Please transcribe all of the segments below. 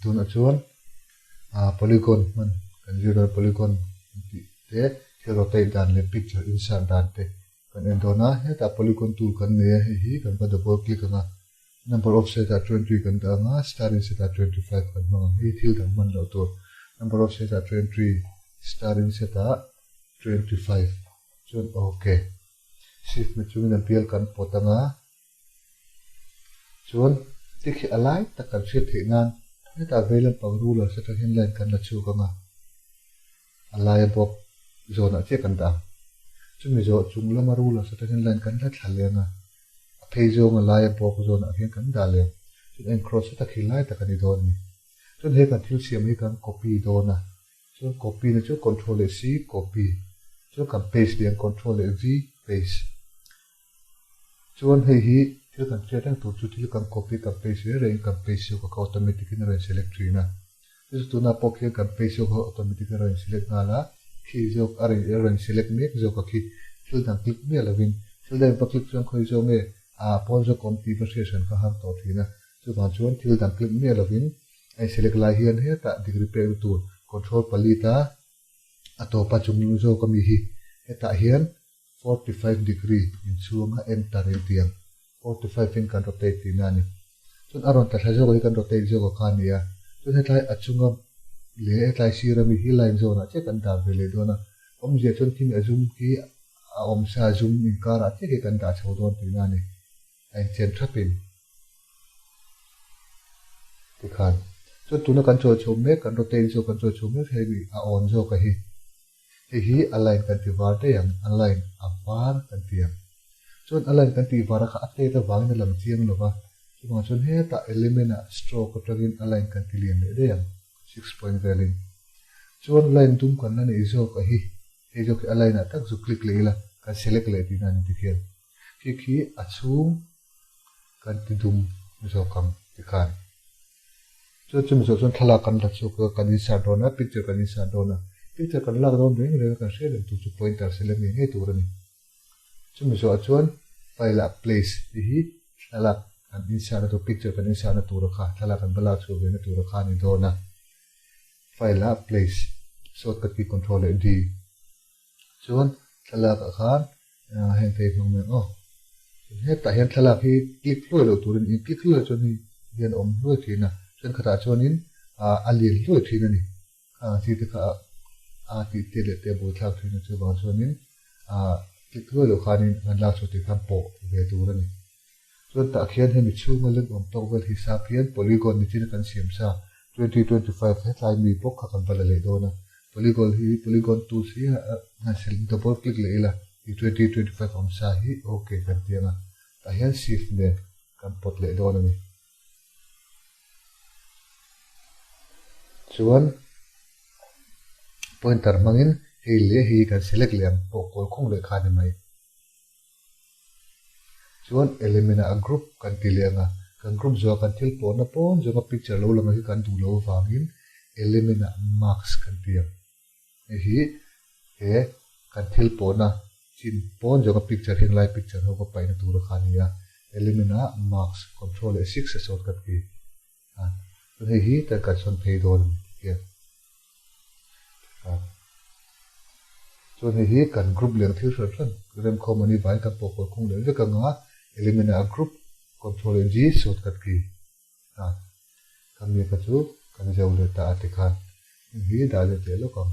tu na chuan polygon man kan zero polygon te thil rotate dan le picture insert dan te kan endona heta polygon tool kan ne hi kan ba double click anga number of set at 23 kan da nga starting set at 25 kan ma hi thil dang man lo to number of set at 23 starting set at 25 chuan okay shift me chung na pial kan potanga chuan tikhi alai takan set the nan heta velen pang ruler set hin line kan la chu kanga alai bok zona che kan da chumi zo chung lama ruler set hin line kan la thalenga pheizo nga lai bok zona hian kan da le chun en cross ta khilai ta kan idon ni chun he kan thil siam hi kan copy dona chun copy na chu control c copy chun kan paste dian control v paste chun he hi thil kan chat ang tu chu thil kan copy kan paste re kan paste ko automatic in ren select trina chu tu na pok hian kan paste ko automatic ren select na la khi zo ren select me zo ka khi thil dan click me lovin thil dan pa click chun khoi zo me pon zo configuration ka har to thina chu ba chuan thil dan click me lovin ai select lai hian he ta degree pe tu control palita atopa chung zo ka mi hi heta hian 45 degree in chuanga enter in tiang 45 in kan rotate tina ni chun aron ta thajo ko kan rotate zo ko khania chun hetlai achunga le hetlai sira mi hi line zona che kan da vele dona om je chun thing azum ki om sa zoom in kara che ke kan da chhodon tina ni ai chen thapin tikhan chu tuna control chome kan rotate zo control chome hebi a on zo ka hi hi align kan ti var te yang align avar kan ti yang chun align kan ti var kha ate ta wang na lam chiang lova chuma chun he ta element a stroke atagin align kan ti lian le de yang 6 point value chun line tum kan na nei zo ka hi he zo ki align a tak zu click le la kan select le ti nan ti khian khi achung kan ti dum zo kam ti khan chum zo chun thala kan la chu kan ni sa dona picture kan ni sa dona picture kan la don reng reng kan share tu chu pointer select me he tu rani chum zo chuan file a place hi thala kan ni sa to picture kan ni sa na tu ra kha thala kan bala chu ve na tu ra kha ni dona file a place shortcut key control d chuan thala ka khan hen te phang me he ta hian thala hi click loi lo turin in click loi chu ni hian om loi thina chen khata chuan in alien loi thina ni thi te kha ti te le te bo thak thina chu ba chuan in click loi lo khanin an la chu ti khan po ve turani chuan ta khian he mi chunga len om to wel hisab hian polygon ni tin kan siam sa 2025 hetlai mi pok kha kan bala le dona polygon tool si na select double click le ila 2025 om sa hi okay kan tianga ta hian shift ne kan pot le dona ni chuan pointer mangin hei le hi kan select liam po kol khong le khani mai chuan element a group kan ti lenga kan group zo kan thil pon na pon zo ka picture lo langa hi kan du lo wangin element a marks kan tia hi he kan thil pon na chin pon zo ka picture hin lai picture ho ka pai na tu ra khania element a marks control a 6 a shortcut key hi ta ka son phei don here so hi kan group leng thil thar than rem khomani vai kan pokol khong le ve ka nga element a group control g shortcut key kan me ka chu kan jau le ta ati khan hi da le te lo ka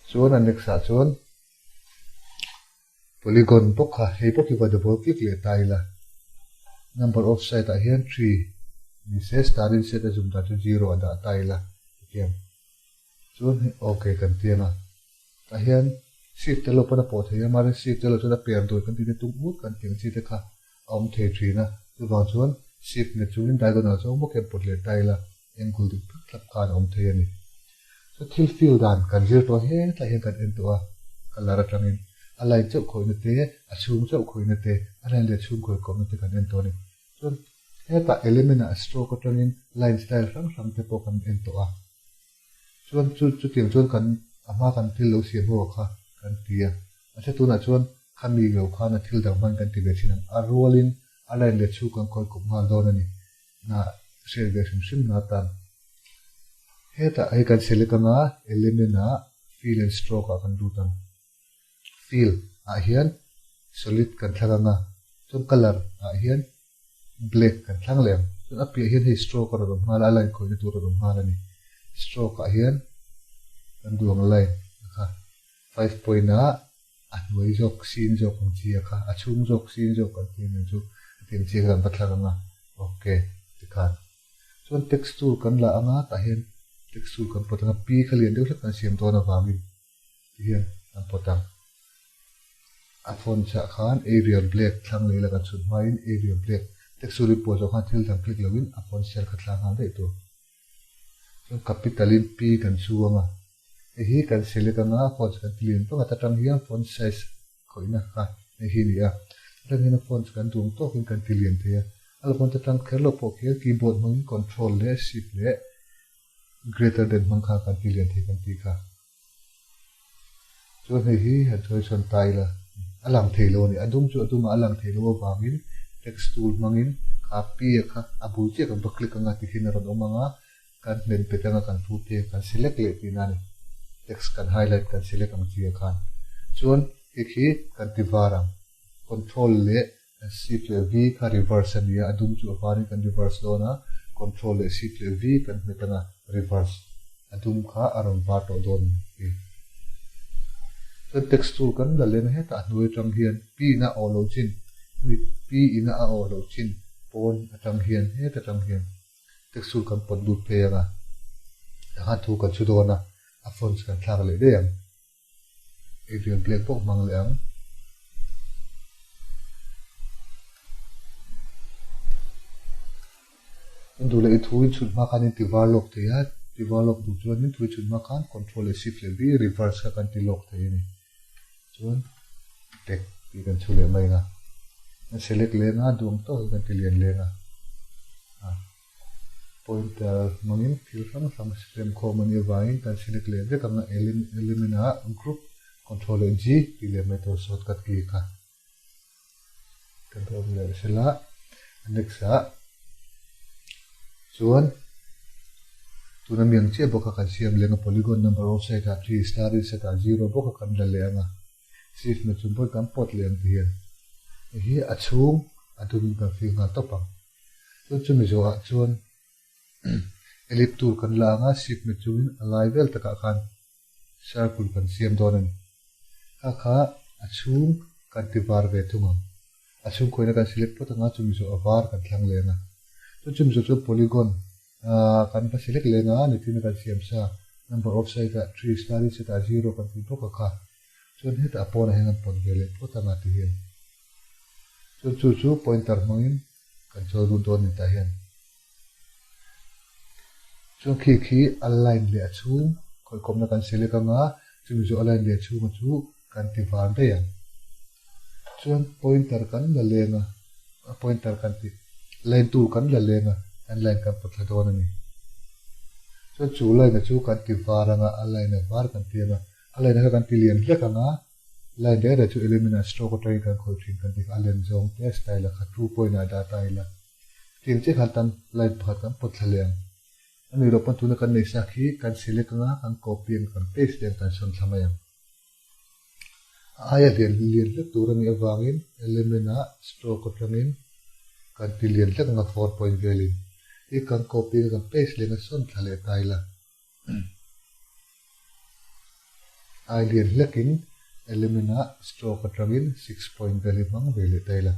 chuan an next a chuan polygon pokha hei pokhi va double click le taila number of site a hian 3 ni se starting set a zum ta 0 ada taila kem chuan okay kan tianga ta hian shift te lo pana po thei mare shift te lo chuna per do kan ti tu mut kan ting chi te kha om the thina chu ba chuan shift ne chuin diagonal chu mo ke pot le taila angle dik thlap kan om the ani so thil fill dan kan zir to he ta hian kan en to a color atangin alai chau khoi na te achung chau khoi na te alai le chung khoi kom na te kan en to ni chuan he ta element a stroke atangin line style ram te po kan en to a chuan chu tiang chuan kan ama kan thil lo siam ho kha kan tia acha tu na chuan khami lo kha na thil dang man kan ti ve chin a rolling align le chu kan koi kup ngal don ani na share ve sim na tan heta ai kan select anga element a fill and stroke a kan du tan fill a hian solid kan thlanga chun color a hian black kan thlang lem chun a pia hian hei stroke a ron hmal align khoi na tur ron hmal ani stroke a hian kan duang line kha 5 point a hnuai jok sin jok ang chi kha a chung jok sin jok kan tin chu tin chi kan pathlanga okay tikhan chun texture kan la anga ta hian texture kan potanga p khalian deuh kan siam to na wangin hian kan potang a font cha khan Arial black thlang leila kan chun hmain Arial black texture report jo khan thil dang click login a font cell kha thlang dei to chun capital in p kan chuanga hi kan select anga font kan clean to ta tang hian font size khoina kha hi ni a rangina font kan dung to kan clean thea al font ta tang kherlo po khe keyboard mong control le shift le greater than mang kha kan clean the kan ti kha chun hi ha choi chon tai la alang theilo ni adum chu atuma alang theilo wangin text tool mangin copy kha abu che kan ba click anga ti hina ron omanga kan men petanga kan thu te kan select le ti na ni text kan highlight kan select ang chi khan chuan hi kan ti warang control le shift le v kha reverse ania adum chu apani kan reverse dona control le shift le v kan metanga reverse adum kha aron ba to don so text tool kan la len he ta hnuai tang hian p na olo chin with p ina a olo chin pon atang hian he ta tang hian text tool kan pot du pega ha thu kan chu dona a font kan thlang le de am Arial black pok mang le ang indu le ithuin chut ma kan ti war lok te ya ti war lok du chuan in thui chut ma kan control le shift le v reverse ka kan ti lok te ni chuan tek ti kan chule mai nga select le nga duang to kan ti lian le nga pointer mangin fill from system common evain kan select le ve kan elimina group control g ti le method shortcut ki ka kan to le sela next a chuan tuna miang che boka kan siam lenga polygon number of set a 3 star set a 0 boka kan la lenga shift na chumbo kan pot leng hian hi a chung adum kan fi nga topa chumi zo a chuan elip tool kan la nga shift na chuin alai vel taka kan circle kan siam donan kha a chung kan ti var ve thunga a chung koina kan select pot nga chumi zo avar kan thlang lenga chumi zo polygon kan pa select lenga ni tin kan siam sa number of site a 3 star set a 0 kan ti boka kha chun heta apona hengan pot vele potanga ti hian chu pointer mangin kan choru don ni ta hian chu khi align le chu khoi komna kan select anga chu ju align le chu ma chu kan ti var de ya chuan pointer kan la lenga pointer kan ti line tu kan la lenga an line kan patla don ani chu line chu kan ti var anga align na var kan ti anga align ka kan ti lian hlek anga line de chu elimina stroke train kan khoi thin kan ti align zong te style kha 2 point na data ila tin che khatan line phat kan patla leng ani ro pan tuna kan nei sakhi kan select nga kan copy kan paste den kan son thamaya aya lian le turani awangin elemena stroke tangin kan lian le nga 4 point value I kan copy kan paste le na son thale taila ai lian lekin elemena stroke tangin 6 point value mang value taila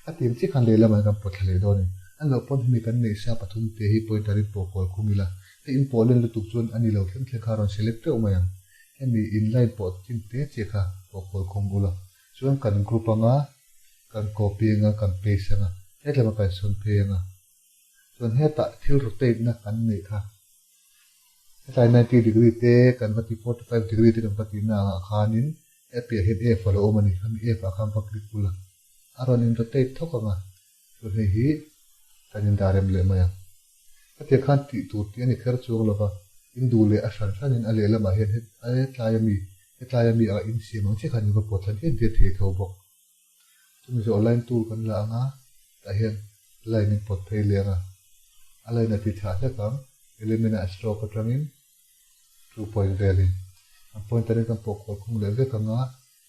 atim chi kan le lama kan pothale doni alo pon mi kan nei sa pathum te hi pointer in pokol khumila te in polen lu tuk chun ani lo thlem thle kharon select te umayang emi inline pot chin te che kha pokol khumula chuan kan group anga kan copy nga kan paste anga hetlama kan son phe anga chuan heta thil rotate na kan nei kha hetlai 90 degree te kan vati 45 degree te kan vati na khanin apia head a follow omani kan a pa kham pa click pula aron in rotate thokanga chu hi tanin darem le maya ate khan ti tu ti ani kher chu lova indu le a san san in ale lama hen het ale tlayami a in si mang che khan ko pothan he de the tho bok chumi zo online tool kan la anga ta hian line in pot phei lenga a line ti tha ta kam elimina stroke atangin 2 point value a point ani kan pok khung le ve kanga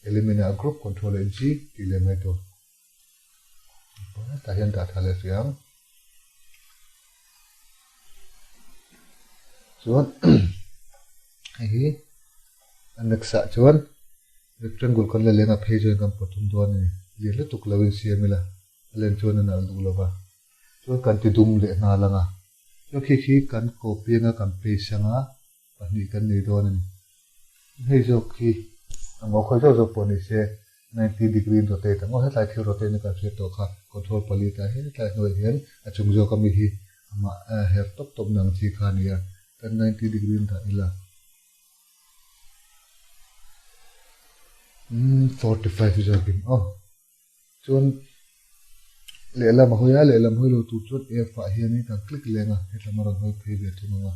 elimina group control g ti le mai to ta hian ta thale siam chuan hi annexa chuan rectangle kan le lenga phei join kan pathum do ani li le tuk lawin siamila len chuan an al du lawa chuan kan ti dum le na langa chu khi kan copy nga kan paste anga pani kan nei do ani hei zo khi amo khoi zo poni se 90 degree rotate amo he lai thi rotate ni kan se to kha control pali ta he tlai noi hian a chung zo ka mi hi ama her top nang chi kha nia kan 90 degree ta ila 45 zo kim chuan lelam hoya lelam hoi lo tu chut e fa hian ni kan click lenga hetlam ron hoi phei ve thunga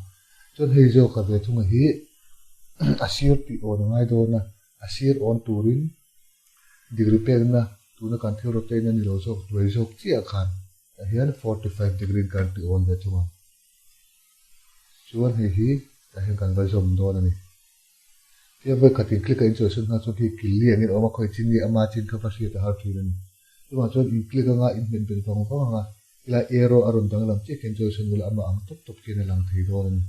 chuan hei zo ka ve thunga hi asir ti on ngai do na asir on turin degree pe na tu na kan thero te na ni lo zo roi zo chi a khan hian 45 degree kan ti on ve thunga chuan hei hi ta hian kan va zom do na ni tia ve khatin click in chu sun na chu ki kili ani oma khoi chin ni ama chin kha pa si ta har thi ni chuan chuan in click anga in ben ben tong ko anga ila arrow arun dang lam che ken chu sun mula ama ang top ki na lang thei do ni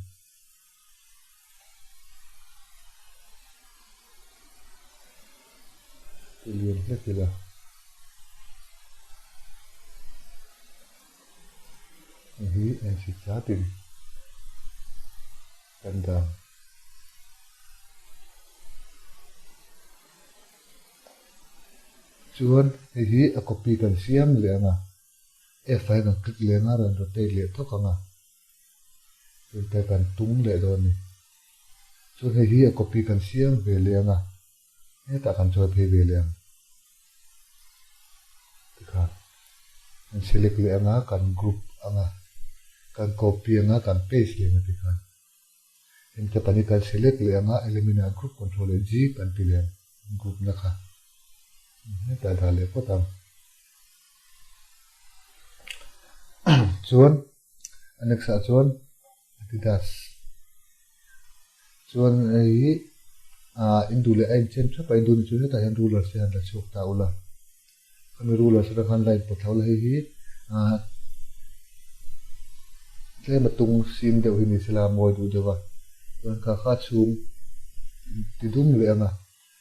Tilian kila ini yang sicatin kandang chuan hi a copy kan siam le anga f5 kan click le nga ran rotate le thok anga ta kan tung le do ni chuan hi a copy kan siam ve le anga ta kan choi phe ve le ang tikha an select le anga kan group anga kan copy anga kan paste le na tikha in ta pani kan select le anga elimina group control g kan ti le group na kha ta dale potam chuan annexa chuan adidas chuan ei indule ai chen tha pai dun chu ta hian ruler se han la chok ta ula kan ruler se khan lai pothaw la hi tle matung sim deuh hi ni sela moi du dewa chuan kha chung ti dum le anga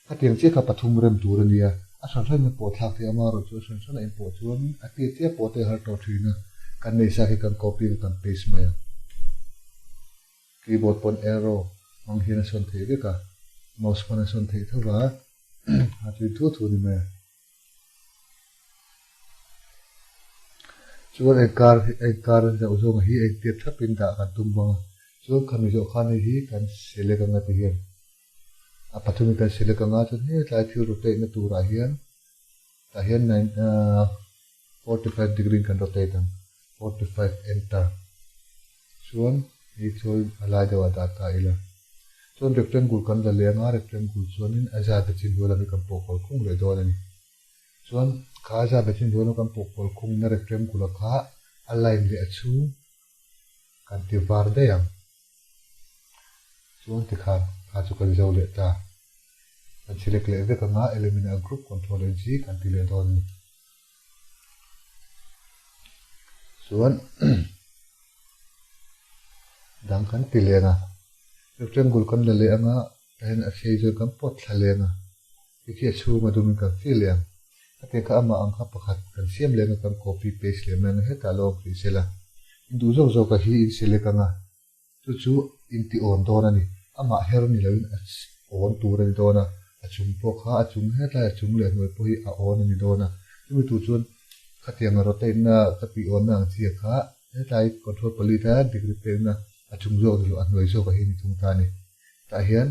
a tiang che kha pathum rem tur ania a san san me po thak te ama ro chu san san in po chuan a ti che po te har to thina kan nei sa hi kan copy kan paste mai keyboard pon arrow mang hian son the ve ka mouse pon son the thawa a ti thu ni me chuan ei kar ja uzong hi ei te thapin da kan tum ba chuan khami zo khan hi kan select anga ti hian a pathumi kan select anga chuan he tlai thi rotate na tura hian ta hian 45 degree kan rotate ang 45 enter chuan hi choi alai dewa data ila chuan rectangle kan da lenga rectangle chuan in aza ta chin dola mi kan pokol khung le do ani chuan kha za ta chin dola kan pokol khung na rectangle kha align le achu kan ti var de yang chuan ti kha chu kan zo le ta kan select le ve kanga elimina group control g kan ti le do ni chuan dang kan ti le na rectangle kan le anga ten a sei zo kan pot thalenga ki chu ma dum kan fill yang ate ka ama ang kha pakhat kan siam lenga kan copy paste le man he ta lo pri sela indu zo ka hi in select anga chu in ti on do na ni ama her ni lo in on tur ni do na achung po kha achung he ta achung le noi po hi a on ni do na chu tu chuan khatiang rotate na kapi on na chi kha he tai control pali ta degree pe na achung zo lo an noi zo ka hi ni thung ta ni ta hian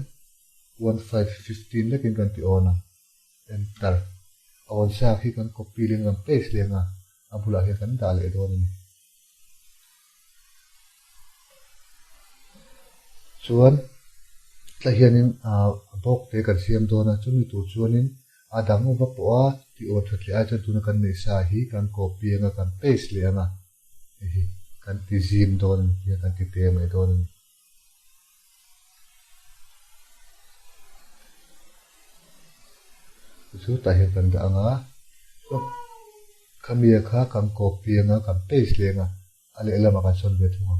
1515 lekin kan ti on enter on sa khi kan copy lenga paste lenga abula he kan dal e do ni chuan tla hianin bok te kan siam do na chumi tu chuanin Adang mo bapoa ti o thotli a chan tuna kan nei sa hi kan copy anga kan paste le anga hi kan ti zim don ya kan ti te mai don chu ta hi kan da anga so khamia kha kan copy anga kan paste le anga ale lama kan son ve thunga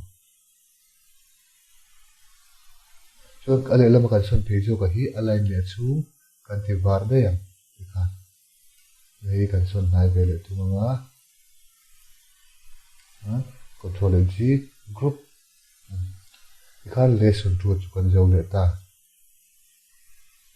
so ale lama kan son phe chu ka hi align le chu kan ti var de yang ka nei kan son nai ve le thunga control G group ikhan lesson 2 chu kan zo le ta